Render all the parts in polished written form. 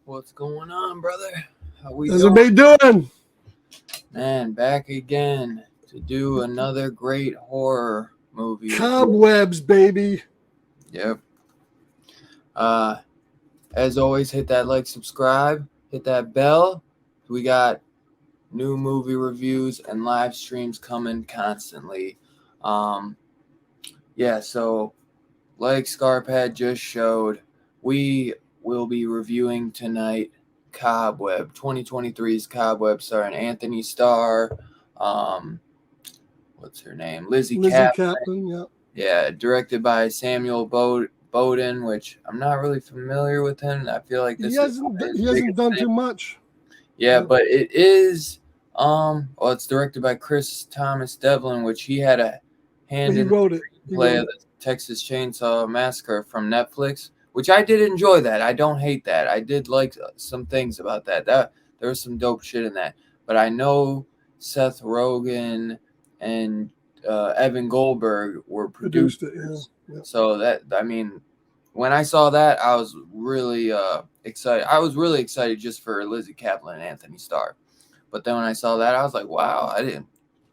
What's going on, brother? How we How's doing? everybody doing? Man, back again to do another great horror movie. Cobwebs, baby. Yep. As always, hit that like, subscribe, hit that bell. We got new movie reviews and live streams coming constantly. So like Scarpad just showed, we will be reviewing tonight Cobweb, 2023's Cobweb, starring Anthony Starr, what's her name? Lizzie Kaplan, yeah. Yeah, directed by Samuel Bowden, which I'm not really familiar with him. I feel like He hasn't done too much. Yeah, but it is it's directed by Chris Thomas Devlin, which he had a hand in the play of the Texas Chainsaw Massacre from Netflix, which I did enjoy that. I don't hate that. I did like some things about that. There was some dope shit in that. But I know Seth Rogen and Evan Goldberg were producers. Yeah. So when I saw that, I was really excited. I was really excited just for Lizzie Kaplan and Anthony Starr. But then when I saw that, I was like, wow,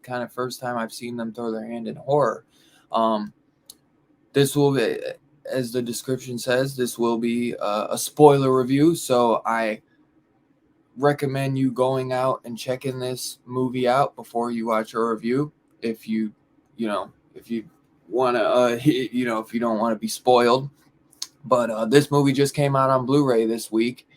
kind of first time I've seen them throw their hand in horror. This will be, as the description says, this will be a spoiler review. So I recommend you going out and checking this movie out before you watch our review. If you want to, if you don't want to be spoiled. But this movie just came out on Blu-ray this week.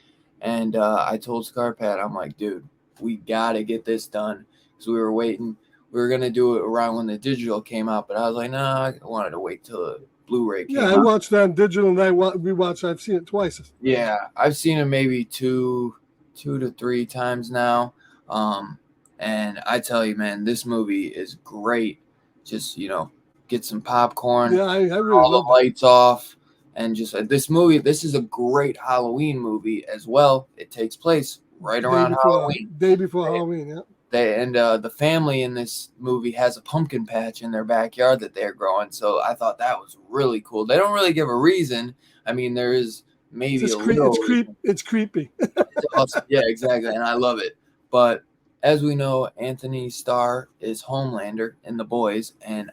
And I told Scarpad, I'm like, dude, we got to get this done. Because we were waiting. We were going to do it around when the digital came out. But I was like, nah, I wanted to wait till the Blu-ray came out. Yeah, I watched that on digital and I've seen it twice. Yeah, I've seen it maybe two to three times now. And I tell you, man, this movie is great. Just, get some popcorn. Yeah, I really all the lights off. And just this movie, this is a great Halloween movie as well. It takes place right around Halloween. Day before Halloween, yeah. The family in this movie has a pumpkin patch in their backyard that they're growing. So I thought that was really cool. They don't really give a reason. I mean, there is maybe a little. It's creepy. It's awesome. Yeah, exactly. And I love it. But as we know, Anthony Starr is Homelander in The Boys, and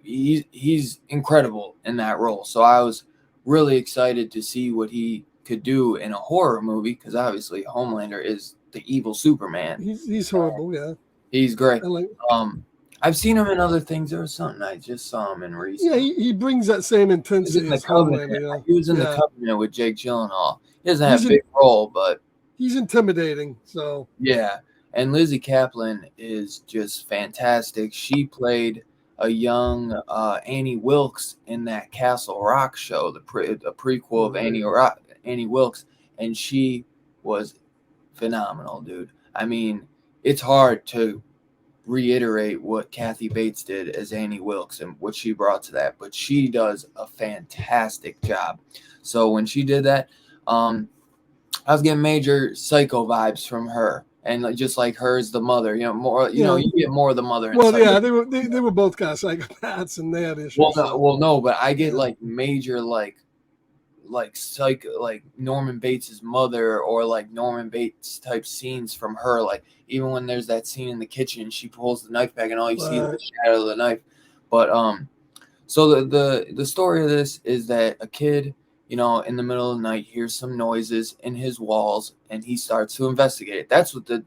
he's incredible in that role. So I was really excited to see what he could do in a horror movie, because obviously Homelander is the evil Superman. He's horrible, yeah. He's great. I've seen him in other things. There was something I just saw him in recently. Yeah, he brings that same intensity. He was in the Covenant with Jake Gyllenhaal. He doesn't have a big role, but he's intimidating. So yeah, and Lizzie Kaplan is just fantastic. She played a young Annie Wilkes in that Castle Rock show, the prequel of Annie Wilkes, and she was phenomenal, dude. I mean, it's hard to reiterate what Kathy Bates did as Annie Wilkes and what she brought to that, but she does a fantastic job. So when she did that, I was getting major Psycho vibes from her, and just like her as the mother, more, you get more of the mother. Well, yeah, they were both kind of psychopaths, and they had issues. No, but I get like major like Norman Bates's mother, or like Norman Bates type scenes from her. Like even when there's that scene in the kitchen, she pulls the knife back and all you see is the shadow of the knife. But so the story of this is that a kid, in the middle of the night hears some noises in his walls and he starts to investigate it. That's what the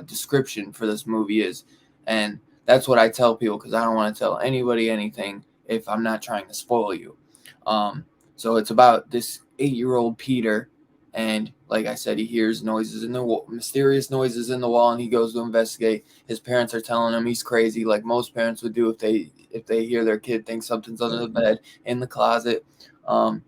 description for this movie is, and that's what I tell people because I don't want to tell anybody anything if I'm not trying to spoil you. So it's about this 8-year-old Peter, and like I said, he hears noises in the mysterious noises in the wall, and he goes to investigate. His parents are telling him he's crazy, like most parents would do if they hear their kid think something's under the bed, in the closet. But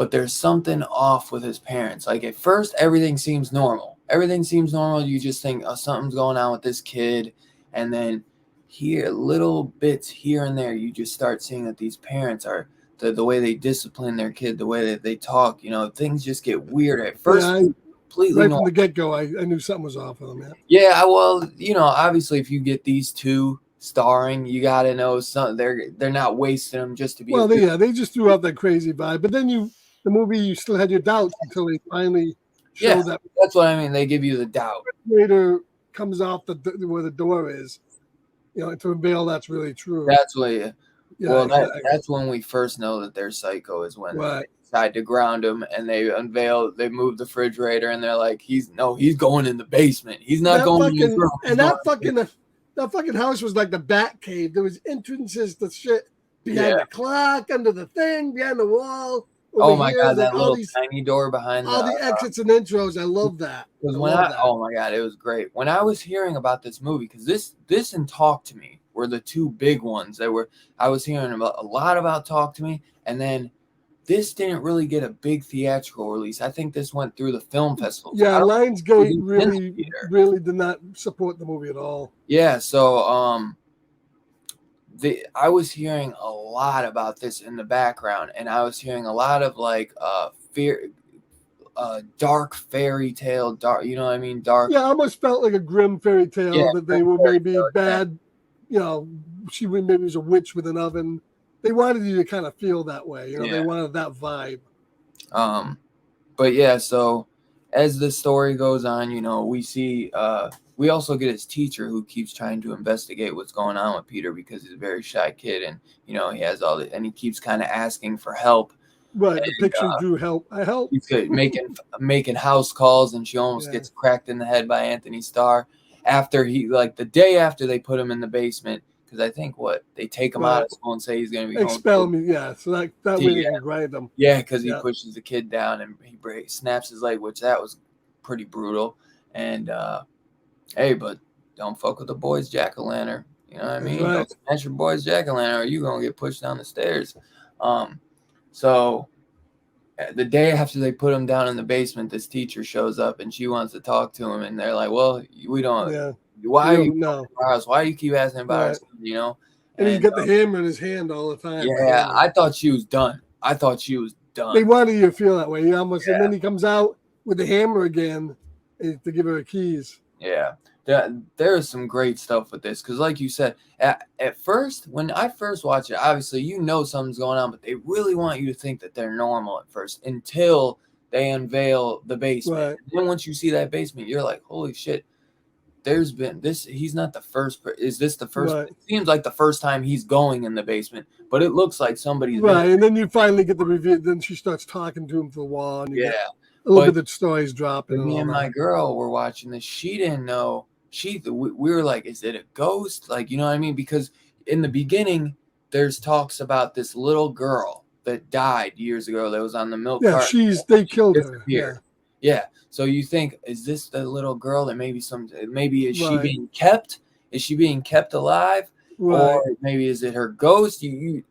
there's something off with his parents. Like at first, everything seems normal. You just think, oh, something's going on with this kid, and then here little bits here and there, you just start seeing that these parents are the way they discipline their kid, the way that they talk, things just get weird at first. Yeah, completely right from the get-go, I knew something was off with them. Yeah, well, obviously if you get these two starring, you got to know something. They're not wasting them just to be. Well, they just threw out that crazy vibe, but then the movie, you still had your doubts until they finally show that. That's what I mean. They give you the doubt. The refrigerator comes off where the door is. To unveil that's really true. That's what. Yeah, exactly. That's when we first know that they're psycho, is when they decide to ground him and they move the refrigerator, and they're like, he's going in the basement. He's not going in the room. And that fucking house was like the bat cave. There was entrances to shit behind the clock, under the thing, behind the wall. Oh my god, that little tiny door behind all the exits and intros. I love that. Oh my god, it was great. When I was hearing about this movie, because this and Talk to Me were the two big ones that I was hearing about a lot about Talk to Me, and then this didn't really get a big theatrical release. I think this went through the film festival. Yeah, Lionsgate really did not support the movie at all. Yeah, so I was hearing a lot about this in the background, and I was hearing a lot of like dark fairy tale, dark. You know what I mean? Dark. Yeah, almost felt like a grim fairy tale that they were maybe bad. She maybe was a witch with an oven. They wanted you to kind of feel that way. They wanted that vibe. But yeah, so as the story goes on, we see. We also get his teacher who keeps trying to investigate what's going on with Peter because he's a very shy kid, and he has all and he keeps kind of asking for help. Right, the picture drew help. I help. He's making house calls, and she almost gets cracked in the head by Anthony Starr after the day after they put him in the basement, because I think they take him out of school and say he's going to be expel me. Yeah, so that way they can grind him. Yeah, because he pushes the kid down and he snaps his leg, which that was pretty brutal. And hey, but don't fuck with the boy's jack-o'-lantern. You know what I mean? Right. Don't smash your boy's jack-o'-lantern, or you're going to get pushed down the stairs. So the day after they put him down in the basement, this teacher shows up and she wants to talk to him. And they're like, well, we don't. Yeah. Why are you Why do you keep asking about us? And he's got the hammer in his hand all the time. Yeah, I thought she was done. They wanted you to feel that way. And then he comes out with the hammer again to give her the keys. Yeah, there is some great stuff with this because, like you said, at first, when I first watched it, obviously something's going on, but they really want you to think that they're normal at first until they unveil the basement. Right. And then once you see that basement, you're like, holy shit, there's been this. He's not the first. Is this the first? Right. It seems like the first time he's going in the basement, but it looks like somebody's right. And then you finally get the review. Then she starts talking to him for a while. And a little bit of the stories dropping. Me and my girl were watching this. She didn't know. We were like, is it a ghost? Like, you know what I mean? Because in the beginning, there's talks about this little girl that died years ago that was on the milk cart. Yeah, they killed her. Yeah. So you think, is this the little girl that maybe is she being kept? is she being kept alive? Or maybe is it her ghost?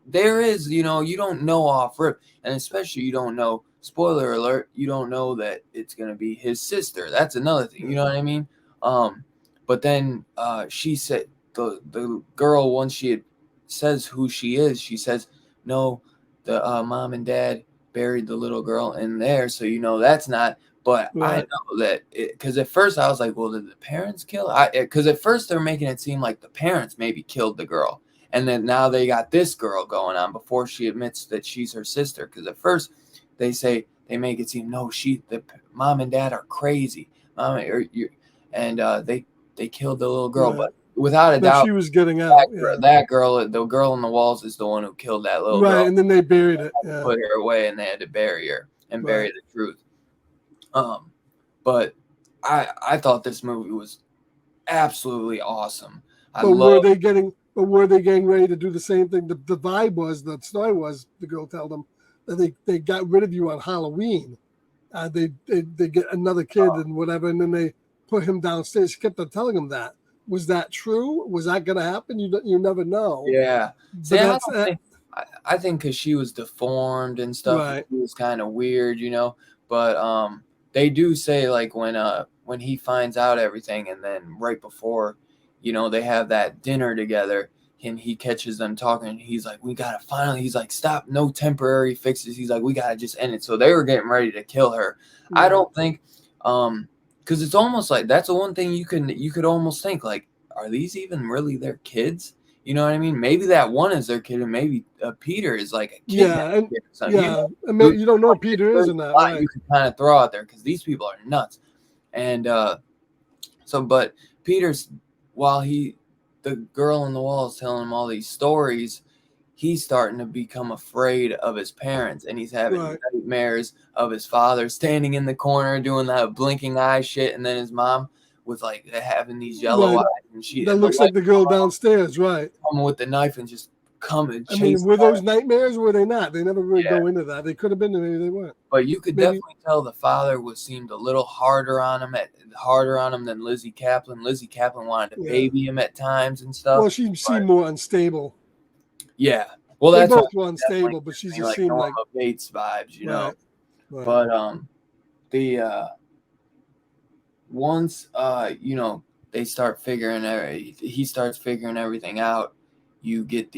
There is, you don't know off rip, and especially you don't know. Spoiler alert: you don't know that it's gonna be his sister. That's another thing. You know what I mean? But then she said the girl, once she says who she is, she says no, the mom and dad buried the little girl in there, so that's not. But I know that because at first I was like, well, did the parents kill her? Because at first they're making it seem like the parents maybe killed the girl. And then now they got this girl going on before she admits that she's her sister. Because at first they make it seem, no, the mom and dad are crazy. They killed the little girl. But without a doubt, she was getting out. That girl, the girl in the walls is the one who killed that little girl. Right, and then they buried it. Put her away, and they had to bury her and bury the truth. But I thought this movie was absolutely awesome. Were they getting ready to do the same thing? The vibe was, the story was, the girl told them that they got rid of you on Halloween. They get another kid and whatever, and then they put him downstairs. She kept on telling him that. Was that true? Was that going to happen? You never know. Yeah. See, I think because she was deformed and stuff, it was kind of weird, But they do say, like, when he finds out everything, and then right before, they have that dinner together, and he catches them talking, and he's like, we gotta finally, he's like, stop, no temporary fixes. He's like, we gotta just end it. So they were getting ready to kill her. I don't think, because it's almost like that's the one thing you could almost think, like, are these even really their kids? You know what I mean? Maybe that one is their kid, and maybe Peter is like a kid. You don't know Peter is in that. Right. You can kind of throw out there because these people are nuts. And but Peter's, while the girl on the wall is telling him all these stories, he's starting to become afraid of his parents, and he's having nightmares of his father standing in the corner doing that blinking eye shit, and then his mom with like having these yellow eyes, and that looks like the girl downstairs, right? Coming with the knife and just coming. I mean, were those nightmares? Or were they not? They never really go into that. They could have been, maybe they weren't. But you could definitely tell the father seemed a little harder on him than Lizzie Kaplan. Lizzie Kaplan wanted to baby him at times and stuff. Well, she seemed more unstable. Yeah. Well, that's both were unstable, but she just seemed like Bates vibes, know. Right. But once he starts figuring everything out, you get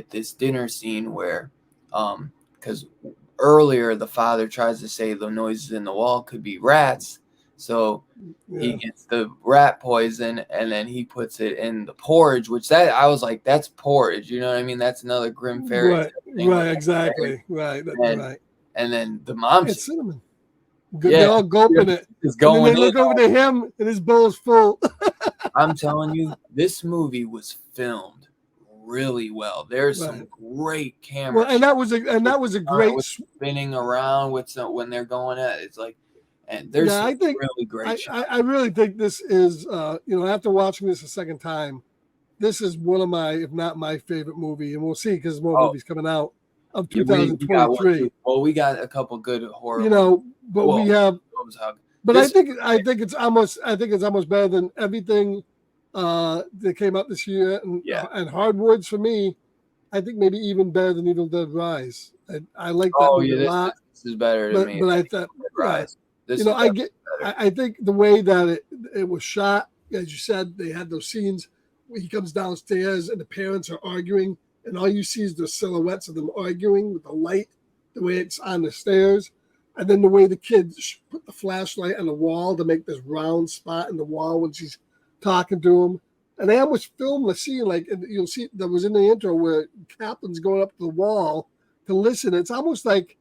this dinner scene where because earlier the father tries to say the noises in the wall could be rats, so he gets the rat poison and then he puts it in the porridge, which I was like, that's porridge, you know what I mean? That's another Grimm fairy thing. Right, exactly. Right. And then the mom, it's cinnamon. They're all gulping it. And then they look over to him, and his bowl's full. I'm telling you, this movie was filmed really well. There's some great camera. Well, and that was a great spinning around with when they're going at it. It's like, and there's really great. I really think this is, after watching this a second time, this is one of my, if not my favorite movie, and we'll see because more movies coming out of 2023. We got a couple good horror. We have. But I think it's almost better than everything that came out this year. And Hardwoods for me, I think maybe even better than Evil Dead Rise. I like that movie a lot. This is better to me. But I thought Rise. I think the way that it was shot, as you said, they had those scenes where he comes downstairs and the parents are arguing, and all you see is the silhouettes of them arguing with the light, the way it's on the stairs. And then the way the kids put the flashlight on the wall to make this round spot in the wall when she's talking to him. And they almost filmed the scene, like you'll see that was in the intro where Kaplan's going up to the wall to listen. It's almost like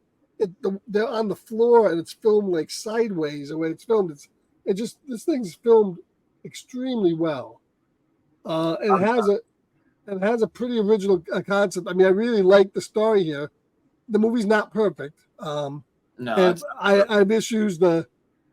they're on the floor and it's filmed like sideways the way it's filmed. This thing's filmed extremely well. And it has a pretty original concept. I mean, I really like the story here. The movie's not perfect. No, and I have issues. The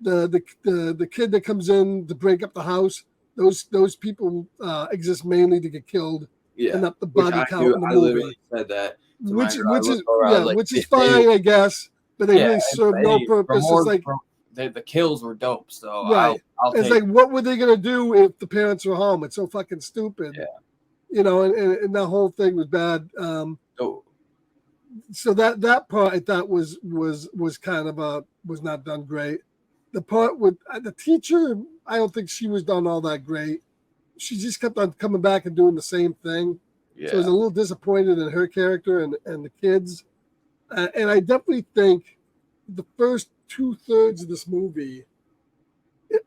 kid that comes in to break up the house, those people exist mainly to get killed and up the body count in the movie. Literally said that, which is fine, I guess. But they really serve no purpose. It's like the kills were dope. So right. I'll it's take. Like, what were they gonna do if the parents were home? It's so fucking stupid. Yeah. You know, and that whole thing was bad. Oh. So that part I thought was kind of was not done great. The part with the teacher, I don't think she was done all that great. She just kept on coming back and doing the same thing. Yeah. So I was a little disappointed in her character and the kids. And I definitely think the first 2/3 of this movie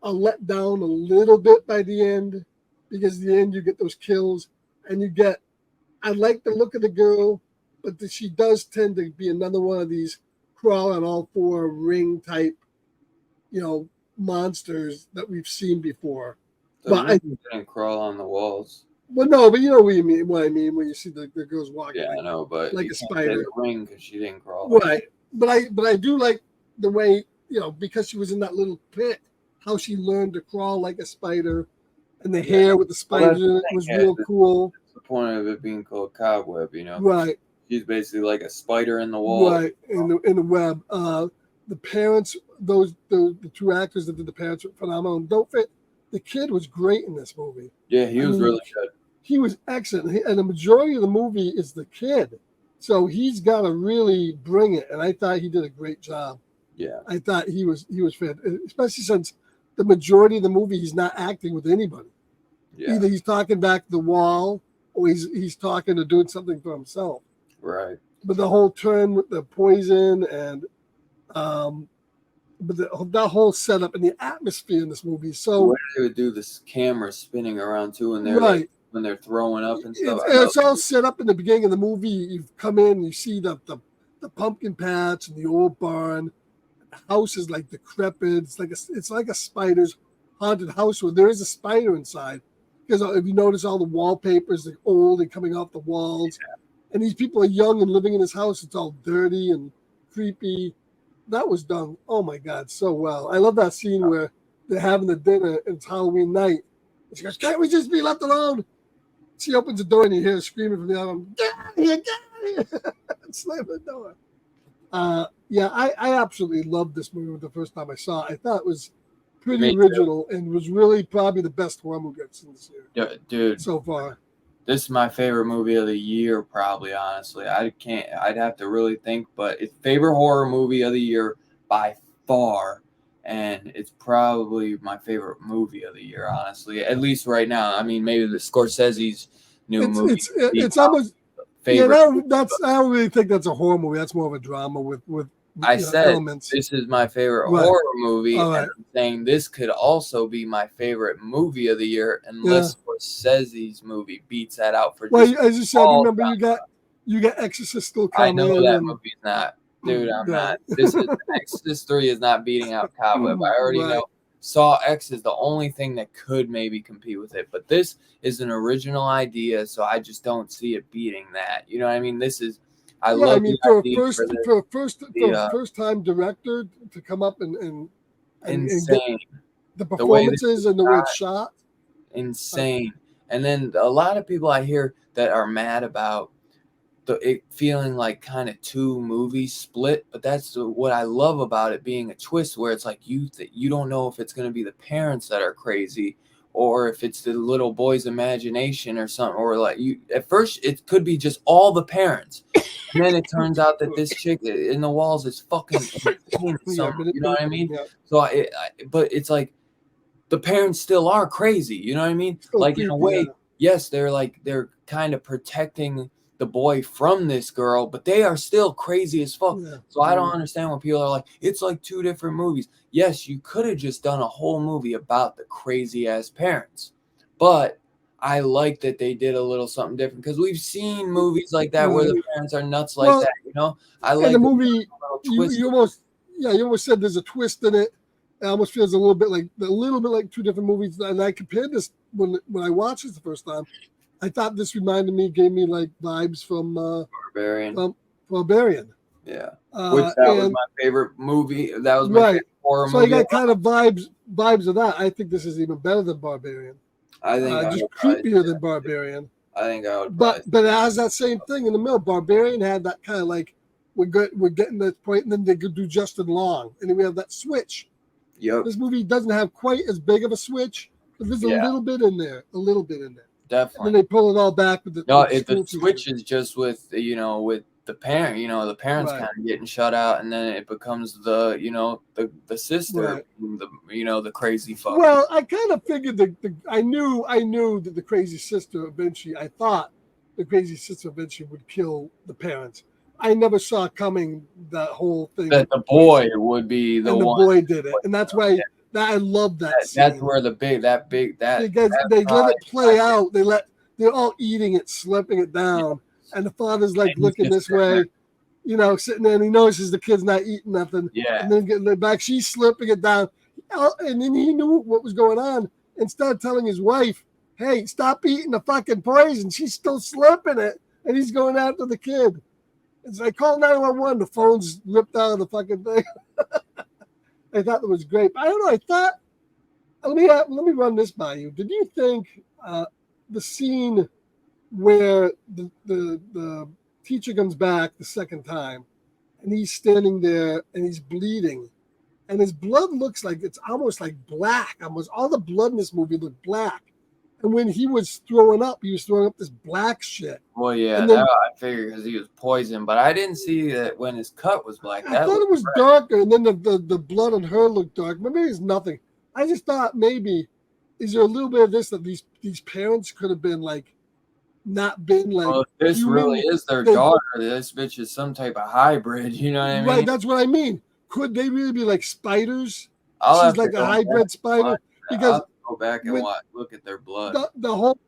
are let down a little bit by the end, because at the end you get those kills and you get. I like the look of the girl, but she does tend to be another one of these crawl on all four ring type, monsters that we've seen before. But I didn't crawl on the walls. Well, no, but you know what I mean. What I mean when you see the girls walking. Yeah, I know, but like you a can't spider. say the ring because she didn't crawl. Right, but I do like the way, because she was in that little pit, how she learned to crawl like a spider, and the hair with the spiders in it was real cool. That's the point of it being called Cobweb, Right. She's basically like a spider in the wall. Right, in the web. The parents, the two actors that did the parents were phenomenal. Don't fit. The kid was great in this movie. Yeah, he was really good. He was excellent, and the majority of the movie is the kid, so he's got to really bring it. And I thought he did a great job. Yeah, I thought he was fit, especially since the majority of the movie he's not acting with anybody. Yeah. Either he's talking back to the wall, or he's talking or doing something for himself. Right. But the whole turn with the poison and but that whole setup and the atmosphere in this movie. So what they would do this camera spinning around too, and they're right. When they're throwing up and stuff. It's all set up in the beginning of the movie. You've come in, you see the pumpkin patch and the old barn. The house is like decrepit. It's like a spider's haunted house where there is a spider inside. Because if you notice, all the wallpapers are old and coming off the walls. Yeah. And these people are young and living in this house. It's all dirty and creepy. That was done, oh my God, so well. I love that scene where they're having the dinner and it's Halloween night. And she goes, "Can't we just be left alone?" She opens the door and you hear her screaming from the other room, "Get out of here, get out of here!" And slam the door. I absolutely loved this movie the first time I saw it. I thought it was pretty original and was really probably the best horror movie I've seen this year. Yeah, dude. So far. This is my favorite movie of the year, probably, honestly. I'd have to really think, but it's favorite horror movie of the year by far. And it's probably my favorite movie of the year, honestly. At least right now. I mean, maybe the Scorsese's new movie. It's almost favorite. Yeah, I don't really think that's a horror movie. That's more of a drama with elements. This is my favorite horror movie. And I'm saying this could also be my favorite movie of the year, unless Scorsese's movie beats that out for. Well, as you said, remember you got Exorcist still coming. I know that movie's not. Dude, I'm not. This is Exorcist 3 is not beating out Cobweb. I already know. Saw X is the only thing that could maybe compete with it, but this is an original idea, so I just don't see it beating that. You know what I mean? This is. I mean, for a first time director to come up and insane. The performances and the way it's shot. Insane. And then a lot of people I hear that are mad about it feeling like kind of two movies split, but that's what I love about it being a twist where it's like you don't know if it's going to be the parents that are crazy or if it's the little boy's imagination or something, or like at first it could be just all the parents. And then it turns out that this chick in the walls is fucking insane. You know what I mean? Yeah. So but it's like the parents still are crazy. You know what I mean? Like in a way, yes, they're kind of protecting the boy from this girl, but they are still crazy as fuck. Yeah. So I don't understand when people are like, it's like two different movies. Yes, you could have just done a whole movie about the crazy ass parents, but I like that they did a little something different because we've seen movies like that where the parents are nuts like that. You know, I like the movie. You almost said there's a twist in it. It almost feels a little bit like two different movies. And I compared this when I watched this the first time. I thought this gave me like vibes from Barbarian. Barbarian. Yeah, which was my favorite movie. That was my favorite horror movie. So I got kind of vibes of that. I think this is even better than Barbarian. I think just creepier than Barbarian. I think I would. But it has that same thing in the middle. Barbarian had that kind of like we're getting to this point, and then they could do Justin Long, and then we have that switch. Yep. This movie doesn't have quite as big of a switch, but there's a little bit in there. Definitely. And then they pull it all back with the if the switch is just with with the parent, the parents kind of getting shut out, and then it becomes the the sister, the crazy fuck. Well, I kind of figured I knew that the crazy sister eventually. I thought the crazy sister eventually would kill the parents. I never saw coming that whole thing. That the boy would be the one. The boy did it, and that's why I love that scene. That's where because they let it play out. They're all eating it, slipping it down, and the father's like looking this way, sitting there, and he notices the kid's not eating nothing. Yeah. And then getting it back, she's slipping it down, and then he knew what was going on and started telling his wife, "Hey, stop eating the fucking poison." She's still slipping it, and he's going after the kid. It's like, call 911. The phone's ripped out of the fucking thing. I thought it was great. I don't know. Let me run this by you. Did you think the scene where the teacher comes back the second time and he's standing there and he's bleeding and his blood looks like it's almost like black. Almost all the blood in this movie looked black. And when he was throwing up this black shit. Well, yeah, then, I figured because he was poisoned, but I didn't see that when his cut was black. I thought it was darker, and then the blood on her looked dark. Maybe it's nothing. I just thought maybe, is there a little bit of this that these parents could have been like, not been like. Well, if this really is their daughter, this bitch is some type of hybrid. You know what I mean? Right, that's what I mean. Could they really be like spiders? She's like a hybrid spider because. Go back and look at their blood. That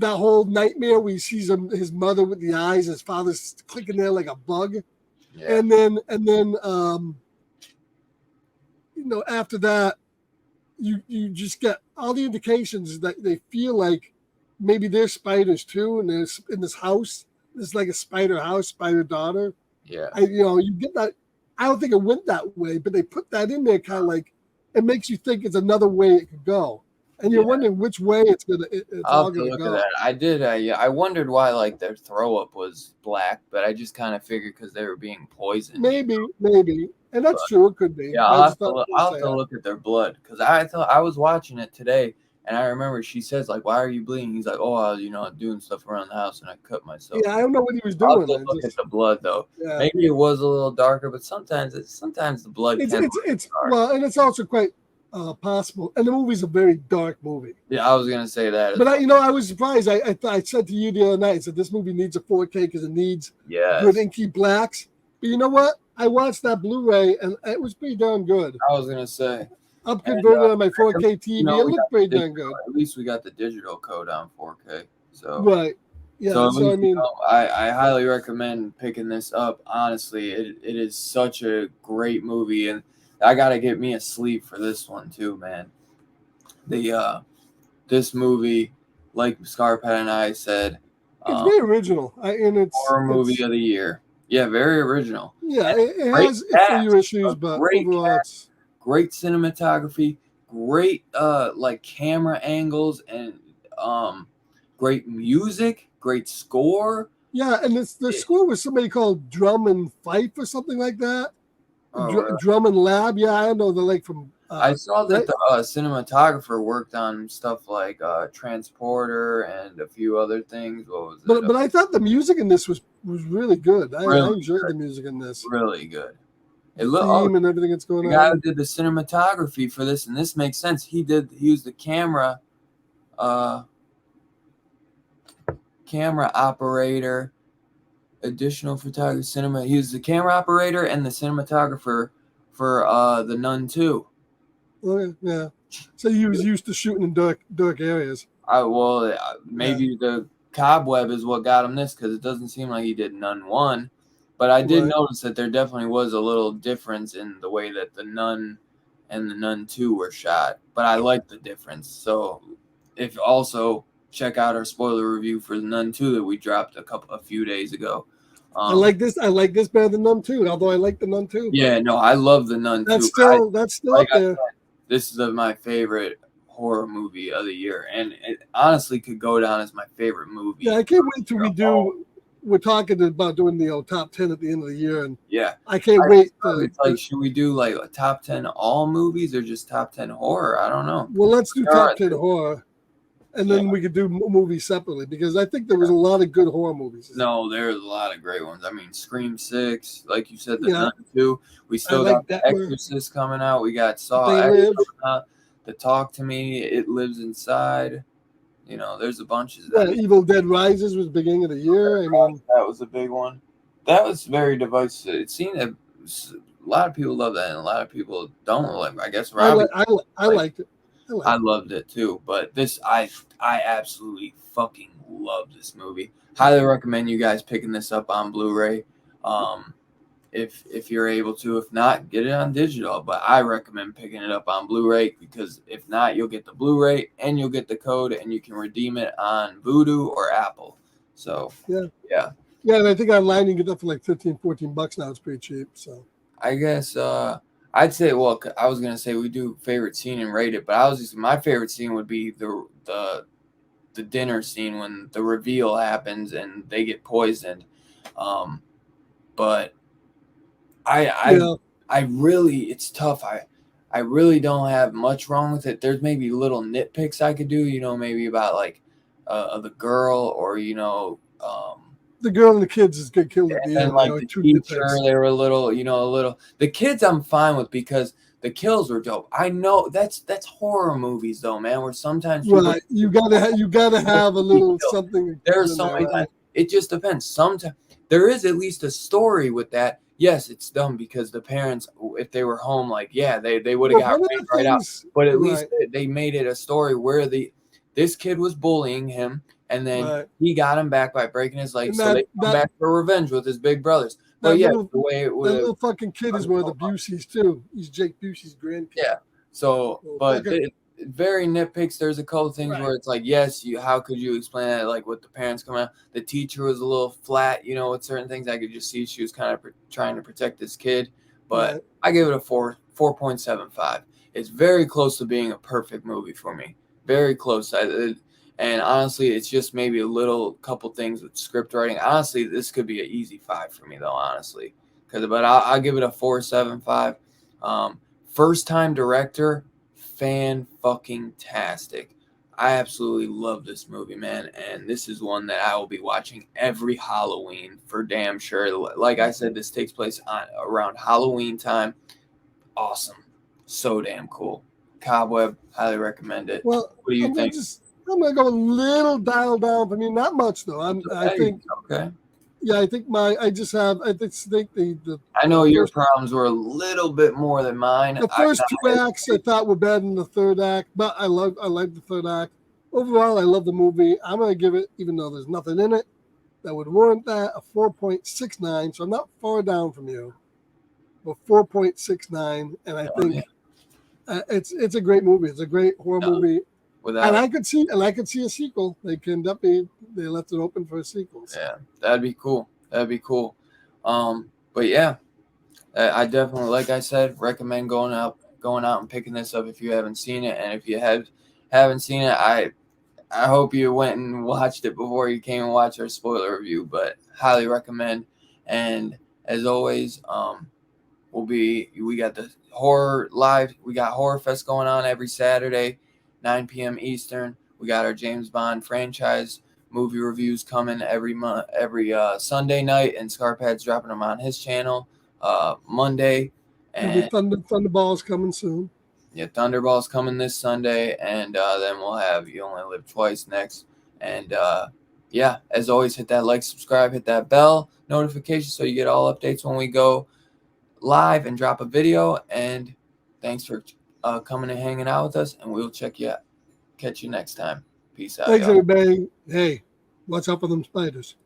whole nightmare where he sees his mother with the eyes, his father's clicking there like a bug, and then after that, you just get all the indications that they feel like maybe they're spiders too, and there's in this house, it's like a spider house, spider daughter. Yeah, you get that. I don't think it went that way, but they put that in there kind of like. It makes you think it's another way it could go, and you're wondering which way it's all gonna look go. At that. I did. I wondered why like their throw up was black, but I just kind of figured because they were being poisoned. Maybe, and that's true. It could be. Yeah, I'll have to look at their blood because I was watching it today, and I remember she says like, "Why are you bleeding?" He's like, "Oh, I was doing stuff around the house and I cut myself." Yeah, I don't know what he was doing. I'll look at the blood though. Yeah. Maybe it was a little darker, but sometimes the blood. It's well, and it's also quite possible. And the movie's a very dark movie. Yeah, I was gonna say that. But I was surprised. I said to you the other night, I said this movie needs a 4K because it needs good inky blacks. But you know what? I watched that Blu-ray and it was pretty darn good. I was gonna say. I'm converted on my 4K TV. It looked pretty darn good. At least we got the digital code on 4K. So right. Yeah. So I mean, I highly recommend picking this up. Honestly, it is such a great movie, and I gotta get me a sleep for this one too, man. This movie, like Scarpet and I said, it's very original. It's horror movie of the year. Yeah, very original. Yeah, it has a few issues, but overall, it's great cinematography, great like camera angles, and great music, great score. Yeah, and the score was somebody called Drum and Fife or something like that. Really? Drum and Lab. Yeah, I know the like from. I saw that the cinematographer worked on stuff like Transporter and a few other things. What was it? But I thought the music in this was really good. I enjoyed the music in this. Really good. It looked and everything that's going on. The guy who did the cinematography for this, and this makes sense. He used the camera operator, additional photography, cinema. He was the camera operator and the cinematographer for The Nun 2. Yeah. So he was used to shooting in dark areas. Maybe the Cobweb is what got him this because it doesn't seem like he did Nun 1. But I did notice that there definitely was a little difference in the way that The Nun and The Nun 2 were shot. But I like the difference. So if also check out our spoiler review for The Nun 2 that we dropped a few days ago. I like this better than Nun 2, although I like The Nun 2. Yeah, no, I love The Nun 2. That's still up there. This is my favorite horror movie of the year, and it honestly could go down as my favorite movie. Yeah, I can't wait till we we're talking about doing the top 10 at the end of the year, and yeah, I can't wait. It's like, should we do like a top 10 all movies or just top 10 horror? I don't know. Well, let's do top 10 horror, and then we could do movies separately, because I think there was a lot of good horror movies. No, there's a lot of great ones. I mean, Scream 6, like you said, The Nun 2. We still got The Exorcist coming out. We got Saw X coming out. The Talk to Me, It Lives Inside. You know, there's a bunch of that. Evil Dead Rises was the beginning of the year. I mean, that was a big one. That was very divisive. It seemed that a lot of people love that, and a lot of people don't like. I guess Robbie, I liked it. I loved it too. But this, I absolutely fucking love this movie. Highly recommend you guys picking this up on Blu-ray. If you're able to. If not, get it on digital. But I recommend picking it up on Blu-ray, because if not, you'll get the Blu-ray and you'll get the code, and you can redeem it on Vudu or Apple. So yeah. And I think online you can get that for like $15-$14 now. It's pretty cheap. So I guess I'd say, well, I was gonna say we do favorite scene and rate it, but my favorite scene would be the dinner scene when the reveal happens and they get poisoned. But I really, it's tough. I really don't have much wrong with it. There's maybe little nitpicks I could do, you know, maybe about like the girl, or you know, the girl and the kids is good killed at the end. Like the teacher, they were a little. The kids I'm fine with, because the kills were dope. I know that's horror movies though, man. Where sometimes you gotta have a little something. There's so many times. It just depends. Sometimes there is at least a story with that. Yes, it's dumb because the parents, if they were home, like they would have got raped right out. But at least they made it a story where this kid was bullying him, and then he got him back by breaking his leg. So they come back for revenge with his big brothers. But the way it was, that little fucking kid is one of the Busey's too. He's Jake Busey's grandkid. Yeah. So, but very nitpicks. There's a couple things where it's like, yes, how could you explain that? Like with the parents coming out, the teacher was a little flat, you know, with certain things. I could just see she was kind of trying to protect this kid, but I gave it a 4.75. It's very close to being a perfect movie for me. Very close. And honestly, it's just maybe a couple things with script writing. Honestly, this could be an easy 5 for me though, honestly. But I'll give it a 4.75. First time director, fan-fucking-tastic. I absolutely love this movie, man, and this is one that I will be watching every Halloween for damn sure. Like I said, this takes place around Halloween time. Awesome. So damn cool. Cobweb, highly recommend it. Well, what do you think? I'm going to go a little dial down. I mean, not much, though. I think... Okay. Yeah, I think I think the I know your problems were a little bit more than mine. The first 2 acts I thought were better than the third act, but I like the third act. Overall, I love the movie. I'm going to give it, even though there's nothing in it that would warrant that, a 4.69. So I'm not far down from you, but 4.69. And I think it's a great movie. It's a great horror movie. And I could see a sequel. They left it open for a sequel. So. Yeah, that'd be cool. But yeah, I definitely, like I said, recommend going out and picking this up if you haven't seen it. And if you haven't seen it, I hope you went and watched it before you came and watched our spoiler review. But highly recommend. And as always, we got the horror live. We got Horror Fest going on every Saturday. 9 p.m. Eastern. We got our James Bond franchise movie reviews coming every Sunday night, and Scarpad's dropping them on his channel Monday. And Thunderball's coming soon. Yeah, Thunderball's coming this Sunday, and then we'll have You Only Live Twice next. And as always, hit that like, subscribe, hit that bell notification so you get all updates when we go live and drop a video. And thanks for coming and hanging out with us, and we'll catch you next time. Peace out. Thanks, everybody. Hey, watch out for them spiders.